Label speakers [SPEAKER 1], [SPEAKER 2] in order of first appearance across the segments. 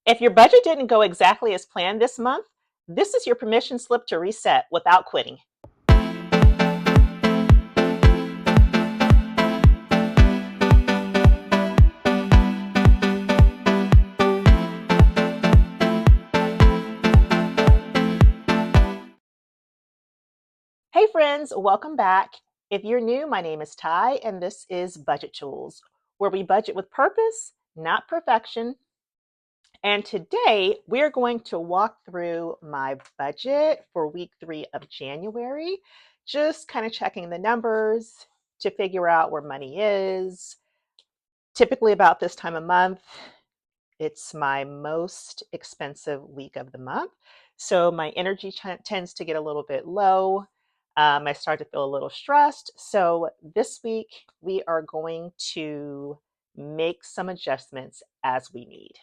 [SPEAKER 1] If your budget didn't go exactly as planned this month, this is your permission slip to reset without quitting. Hey friends, welcome back. If you're new, my name is Ty and this is Budget Tools, where we budget with purpose, not perfection. And today we're going to walk through my budget for week 3 of January, just kind of checking the numbers to figure out where money is. Typically about this time of month, it's my most expensive week of the month. So my energy tends to get a little bit low. I start to feel a little stressed. So this week we are going to make some adjustments as we need.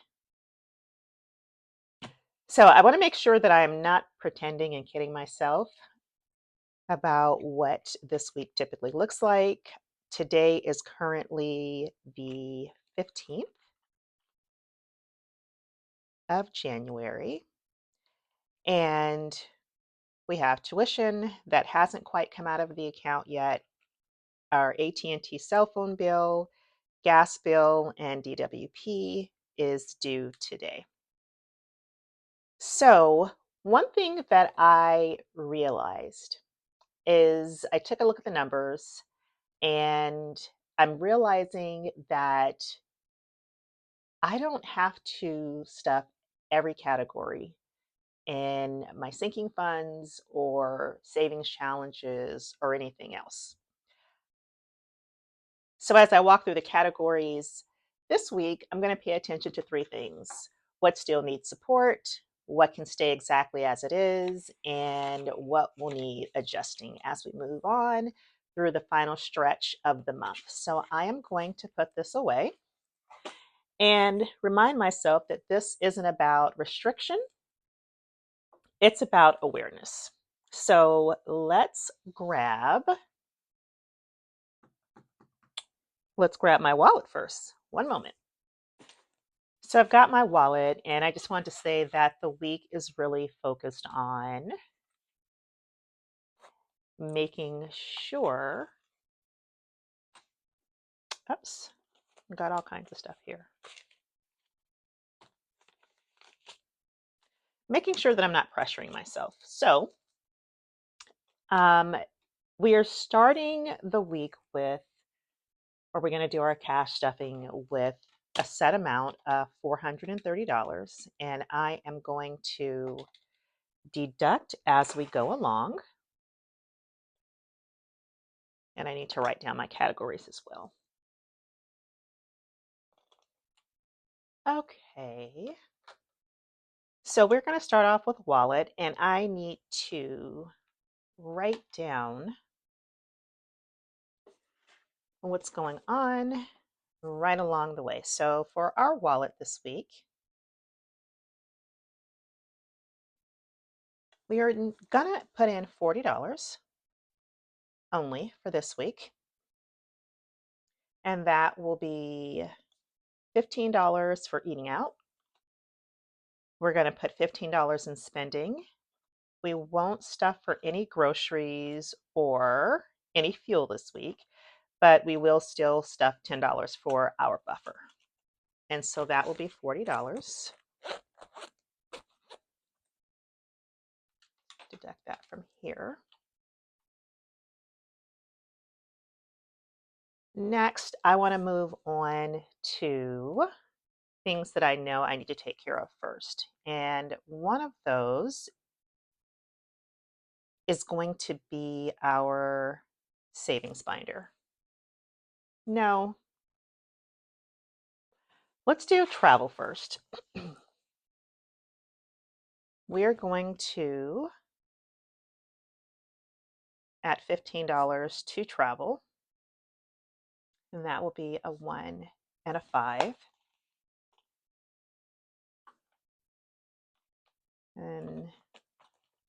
[SPEAKER 1] So I want to make sure that I'm not pretending and kidding myself about what this week typically looks like. Today is currently the 15th of January, and we have tuition that hasn't quite come out of the account yet, our AT&T cell phone bill, gas bill, and DWP is due today. So one thing that I realized is I took a look at the numbers and I'm realizing that I don't have to stuff every category in my sinking funds or savings challenges or anything else. So as I walk through the categories this week, I'm going to pay attention to 3 things: what still needs support, what can stay exactly as it is, and what will need adjusting as we move on through the final stretch of the month. So I am going to put this away and remind myself that this isn't about restriction, it's about awareness. So let's grab my wallet first. One moment. So I've got my wallet, and I just wanted to say that the week is really focused on making sure, oops, I've got all kinds of stuff here. Making sure that I'm not pressuring myself. So we are starting the week with, or we're going to do our cash stuffing with a set amount of $430, and I am going to deduct as we go along. And I need to write down my categories as well. Okay. So we're going to start off with wallet, and I need to write down what's going on right along the way. So for our wallet this week, we are going to put in $40 only for this week. And that will be $15 for eating out. We're going to put $15 in spending. We won't stuff for any groceries or any fuel this week, but we will still stuff $10 for our buffer. And so that will be $40. Deduct that from here. Next, I want to move on to things that I know I need to take care of first. And one of those is going to be our savings binder. No, let's do travel first. We're going to add $15 to travel, and that will be a 1 and a 5. And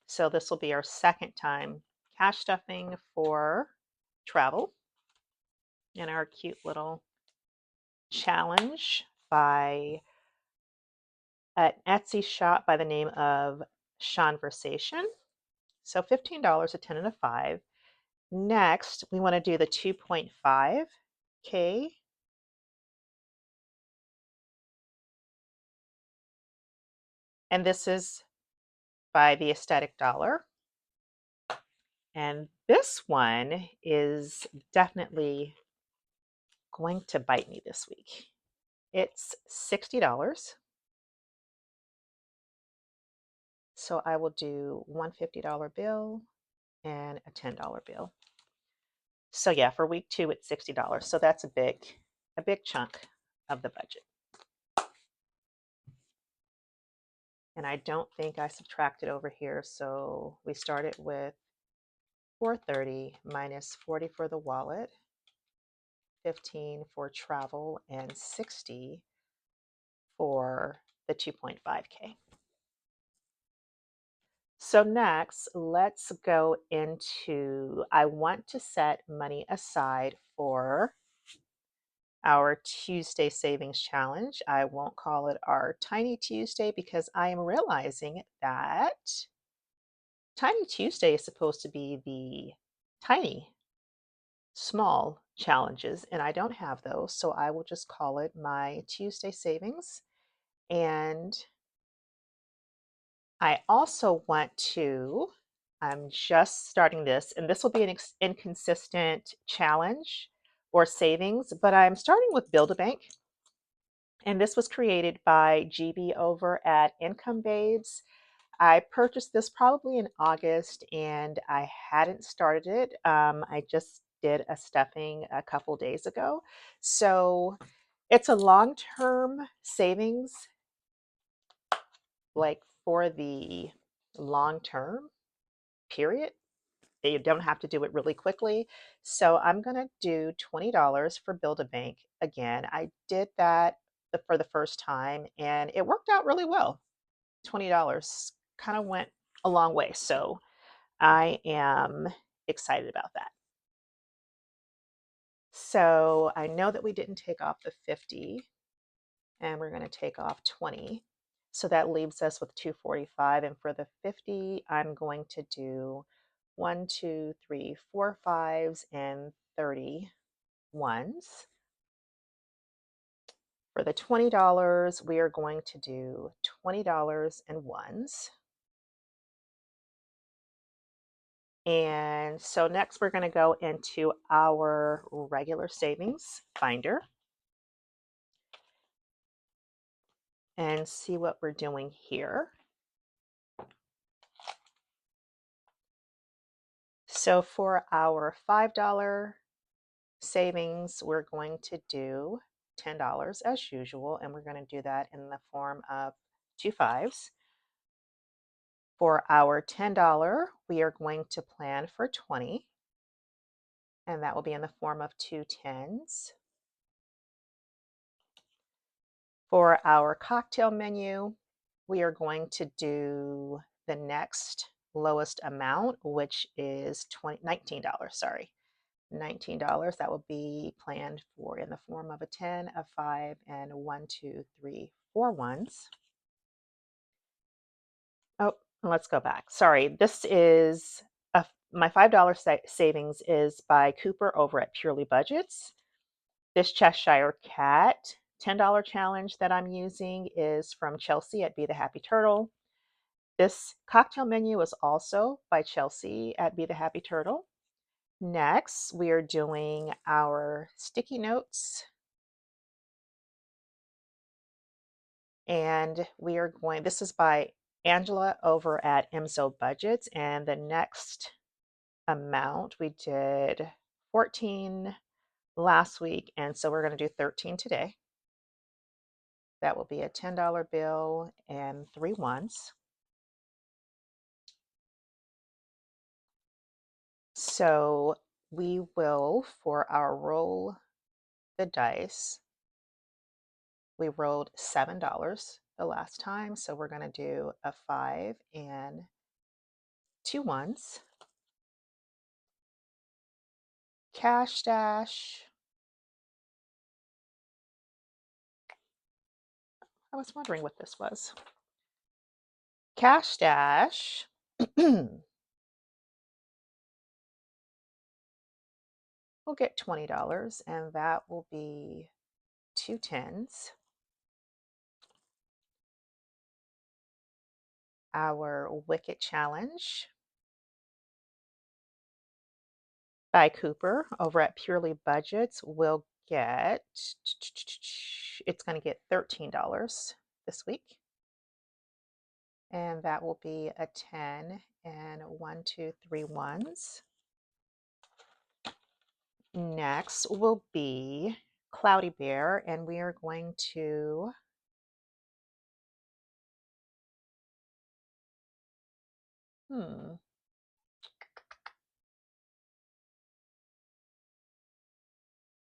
[SPEAKER 1] so this will be our second time cash stuffing for travel in our cute little challenge by an Etsy shop by the name of Conversation. So $15, a 10, and a 5. Next, we want to do the 2.5K. And this is by the Aesthetic Dollar. And this one is definitely going to bite me this week. It's $60. So I will do one $50 bill and a $10 bill. So yeah, for week 2, it's $60. So that's a big chunk of the budget. And I don't think I subtracted over here. So we started with $430 minus 40 for the wallet, 15 for travel, and 60 for the 2.5K. So next, let's go into, I want to set money aside for our Tuesday Savings Challenge. I won't call it our Tiny Tuesday because I am realizing that Tiny Tuesday is supposed to be the tiny, small challenges, and I don't have those. So I will just call it my Tuesday Savings. And I also want to, I'm just starting this, and this will be an inconsistent challenge or savings, but I'm starting with Build-A-Bank. And this was created by GB over at Income Babes. I purchased this probably in August and I hadn't started it. I just did a stuffing a couple days ago. So it's a long-term savings, like for the long term period. You don't have to do it really quickly. So I'm going to do $20 for Build-A-Bank again. I did that for the first time and it worked out really well. $20 kind of went a long way. So I am excited about that. So I know that we didn't take off the 50 and we're going to take off 20. So that leaves us with 245. And for the 50, I'm going to do 1, 2, 3, 4 5s and 30 ones. For the $20, we are going to do $20 and ones. And so next we're going to go into our regular savings binder and see what we're doing here. So for our $5 savings, we're going to do $10 as usual, and we're going to do that in the form of 2 5s. For our $10, we are going to plan for 20, and that will be in the form of 2 10s. For our cocktail menu, we are going to do the next lowest amount, which is $19, sorry. $19. That will be planned for in the form of a 10, a 5, and 1, 2, 3, 4 ones. Oh, let's go back. Sorry, this is my $5 savings is by Cooper over at Purely Budgets. This Cheshire Cat $10 challenge that I'm using is from Chelsea at Be the Happy Turtle. This cocktail menu is also by Chelsea at Be the Happy Turtle. Next, we are doing our sticky notes. And we are going, this is by Angela over at MSO Budgets. And the next amount, we did 14 last week. And so we're going to do 13 today. That will be a $10 bill and 3 ones. So we will, for our roll the dice, we rolled $7 the last time. So we're going to do a 5 and 2 ones. Cash stash. I was wondering what this was. Cash stash. We'll get $20, and that will be 2 tens. Our Wicked Challenge by Cooper over at Purely Budgets will get, it's going to get $13 this week. And that will be a 10 and 1, 2, 3 ones. Next will be Cloudy Bear, and we are going to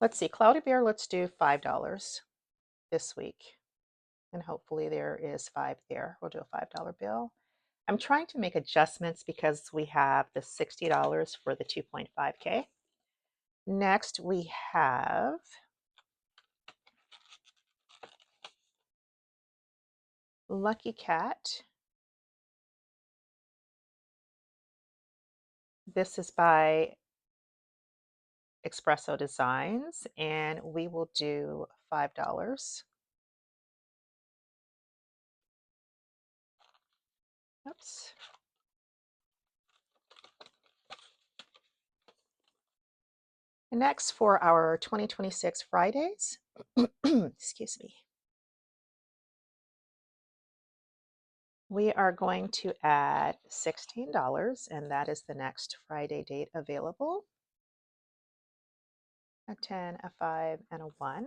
[SPEAKER 1] let's see, Cloudy Bear, let's do $5 this week. And hopefully there is 5 there. We'll do a $5 bill. I'm trying to make adjustments because we have the $60 for the 2.5K. Next, we have Lucky Cat. This is by Espresso Designs, and we will do $5. Oops. And next, for our 2026 Fridays, excuse me, we are going to add $16, and that is the next Friday date available. A 10, a 5, and a 1.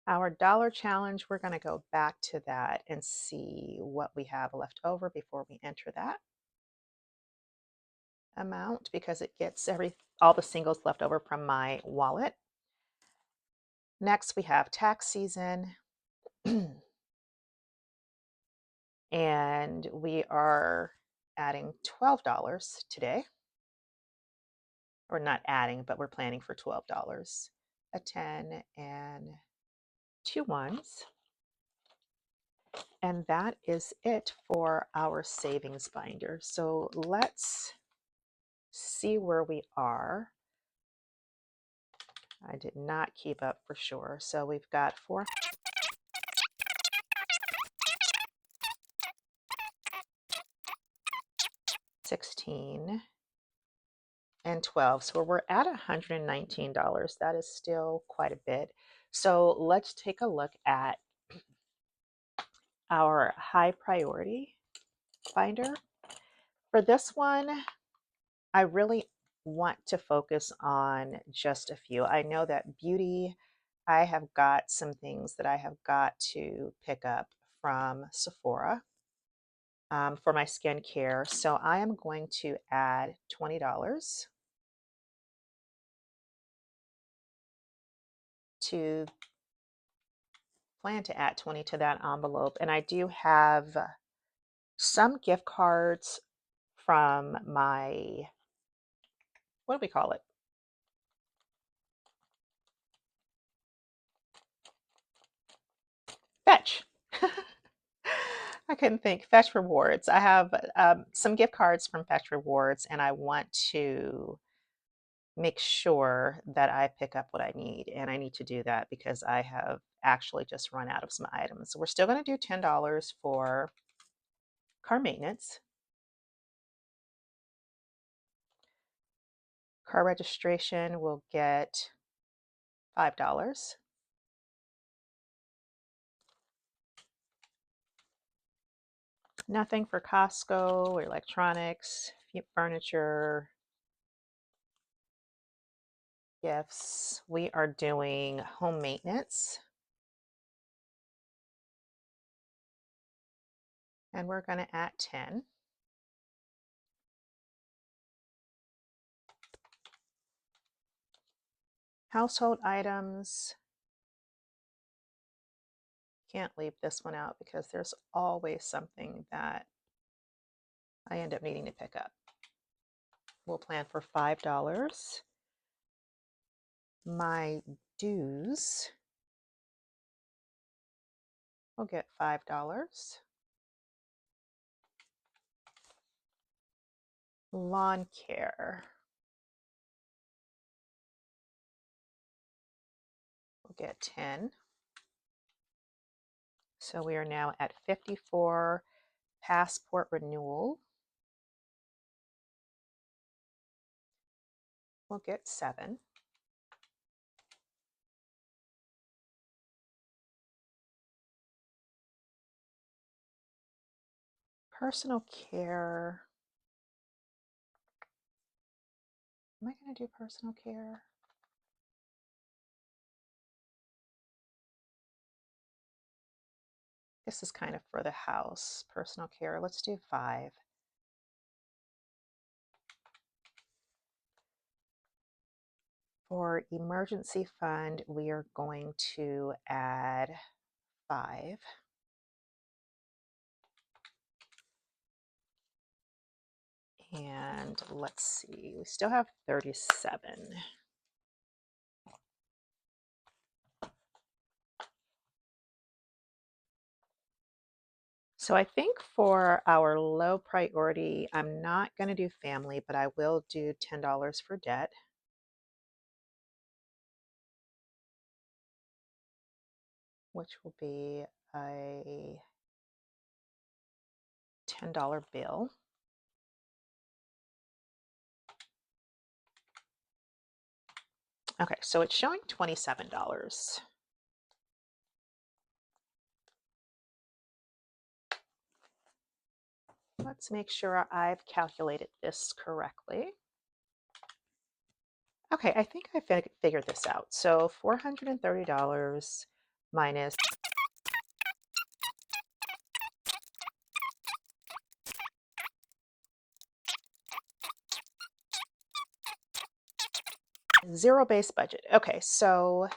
[SPEAKER 1] Our dollar challenge, we're going to go back to that and see what we have left over before we enter that amount, because it gets all the singles left over from my wallet. Next, we have tax season. And we are adding $12 today. Or not adding, but we're planning for $12. A 10 and 2 ones. And that is it for our savings binder. So let's see where we are. I did not keep up for sure. So we've got 4, 16, and 12. So we're at $119. That is still quite a bit. So let's take a look at our high priority binder. For this one, I really want to focus on just a few. I know that beauty, I have got some things that I have got to pick up from Sephora for my skincare. So I am going to add $20 to plan to add 20 to that envelope. And I do have some gift cards from my, what do we call it? Fetch. I couldn't think. Fetch Rewards. I have some gift cards from Fetch Rewards, and I want to make sure that I pick up what I need. And I need to do that because I have actually just run out of some items. So we're still going to do $10 for car maintenance. Car registration will get $5. Nothing for Costco or electronics, furniture, gifts. We are doing home maintenance. And we're going to add 10. Household items. Can't leave this one out because there's always something that I end up needing to pick up. We'll plan for $5. My dues will get $5. Lawn care will get 10. So we are now at 54. Passport renewal will get 7. Personal care. Am I going to do personal care? This is kind of for the house. Personal care, let's do 5. For emergency fund, we are going to add 5. And let's see, we still have 37. So I think for our low priority, I'm not going to do family, but I will do $10 for debt. Which will be a $10 bill. Okay, so it's showing $27. Let's make sure I've calculated this correctly. Okay, I think I figured this out. So $430 minus zero-based budget. Okay, so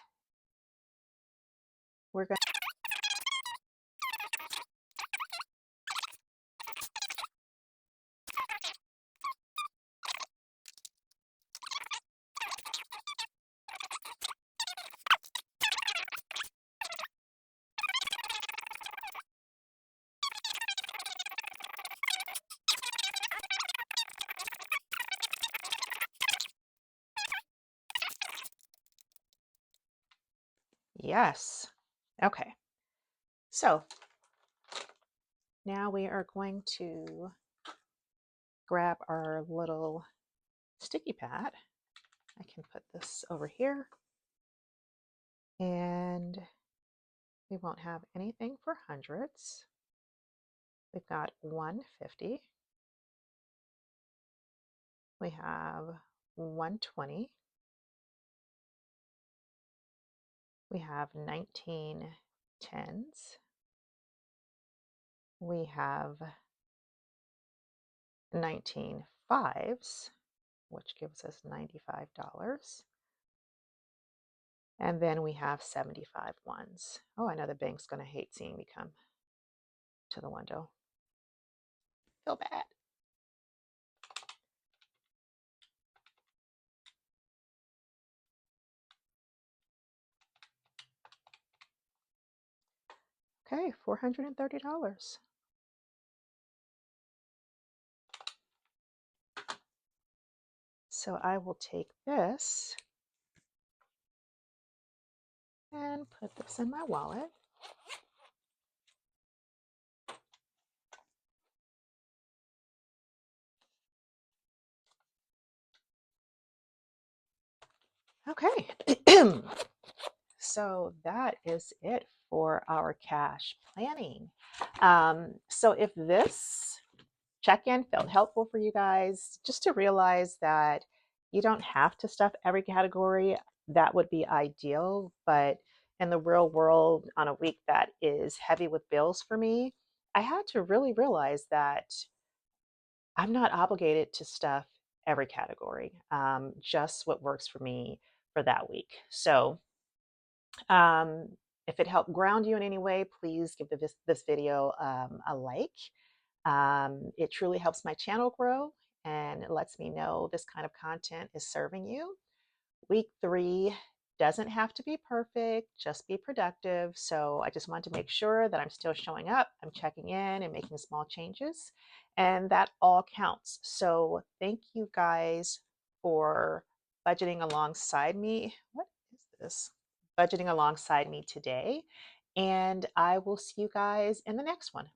[SPEAKER 1] we're going to yes. Okay. So now we are going to grab our little sticky pad. I can put this over here, and we won't have anything for hundreds. We've got 150. We have 120. We have 19 tens. We have 19 fives, which gives us $95. And then we have 75 ones. Oh, I know the bank's going to hate seeing me come to the window. Feel bad. Okay, $430. So I will take this and put this in my wallet. Okay. So that is it for our cash planning. So if this check-in felt helpful for you guys, just to realize that you don't have to stuff every category, that would be ideal. But in the real world, on a week that is heavy with bills for me, I had to really realize that I'm not obligated to stuff every category, just what works for me for that week. So if it helped ground you in any way, please give this video a like. It truly helps my channel grow, and it lets me know this kind of content is serving you. Week 3 doesn't have to be perfect, just be productive. So I just want to make sure that I'm still showing up, I'm checking in and making small changes, and that all counts. So thank you guys for budgeting alongside me. What is this? Budgeting alongside me today. And I will see you guys in the next one.